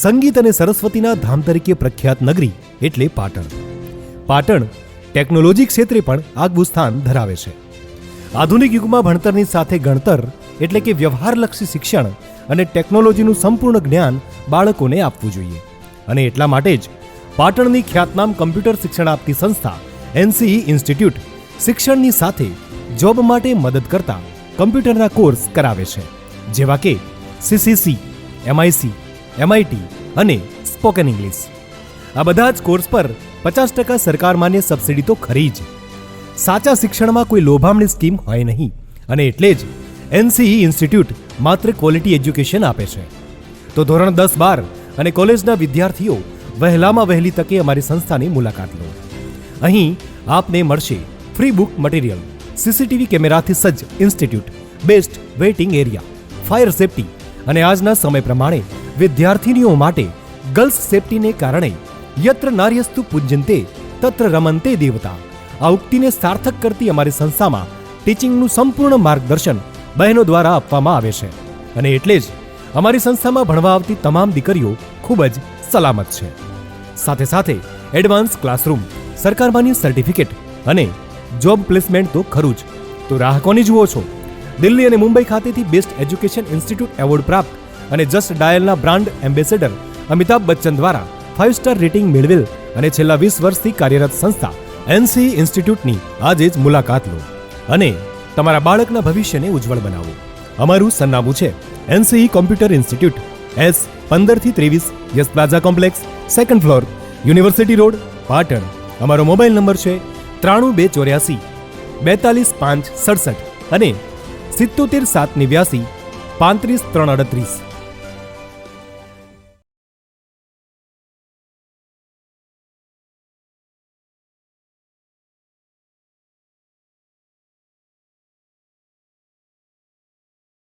સંગીત અને સરસ્વતીના ધામ તરીકે પ્રખ્યાત નગરી એટલે પાટણ. પાટણ ટેકનોલોજી ક્ષેત્રે પણ આગવું સ્થાન ધરાવે છે. આધુનિક યુગમાં ભણતરની સાથે ગણતર એટલે કે વ્યવહારલક્ષી શિક્ષણ અને ટેકનોલોજીનું સંપૂર્ણ જ્ઞાન બાળકોને આપવું જોઈએ. અને એટલા માટે જ પાટણની ખ્યાતનામ કમ્પ્યુટર શિક્ષણ આપતી સંસ્થા NCE ઇન્સ્ટિટ્યૂટ શિક્ષણની સાથે જોબ માટે મદદ કરતા કમ્પ્યુટરના કોર્સ કરાવે છે, જેવા કે CCC, MIC, MIT અને સ્પોકન ઇંગ્લિશ. આ બધા જ કોર્સ પર 50% સરકાર માન્ય સબસિડી તો ખરી જ. સાચા શિક્ષણમાં કોઈ લોભામણી સ્કીમ હોય નહીં અને એટલે જ NCE ઇન્સ્ટિટ્યૂટ માત્ર ક્વોલિટી એજ્યુકેશન આપે છે. તો ધોરણ 10, 12 અને કોલેજના વિદ્યાર્થીઓ વહેલામાં વહેલી તકે અમારી સંસ્થાની મુલાકાત લો. અહીં આપને મળશે ફ્રી બુક મટીરિયલ, CCTV કેમેરાથી સજ્જ institute, best waiting area, fire safety અને આજના સમય પ્રમાણે વિદ્યાર્થીનીઓ માટે ગર્લ્સ સેફટીને કારણે યત્ર નાર્યસ્તુ પૂજ્યન્તે તત્ર રમન્તે દેવતા આ ઉક્તિને સાર્થક કરતી અમારી સંસ્થામાં ટીચિંગનું સંપૂર્ણ માર્ગદર્શન બહેનો દ્વારા આપવામાં આવે છે. અને એટલે જ અમારી સંસ્થામાં ભણવા આવતી તમામ દીકરીઓ ખૂબ જ સલામત છે. સાથે સાથે એડવાન્સ ક્લાસરૂમ, સરકારમાંની સર્ટિફિકેટ અને જોબ પ્લેસમેન્ટ તો ખરું જ. તો રાહ કોની જુઓ છો? દિલ્હી અને મુંબઈ ખાતેથી બેસ્ટ એજ્યુકેશન ઇન્સ્ટિટ્યૂટ એવોર્ડ પ્રાપ્ત અને જસ્ટ ડાયલના બ્રાન્ડ એમ્બેસેડર અમિતાભ બચ્ચન દ્વારા 5 સ્ટાર રેટિંગ મેળવેલ અને છેલ્લા 20 વર્ષથી કાર્યરત સંસ્થા NCE ઇન્સ્ટિટ્યૂટની આજે જ મુલાકાત લો અને તમારા બાળકના ભવિષ્યને ઉજ્જવળ બનાવો. અમારું સરનામું છે NCE computer institute, S15-23 yes plaza complex, 2nd floor, university road, Patan. અમારો મોબાઈલ નંબર છે 9284 42567 અને 70789 35338.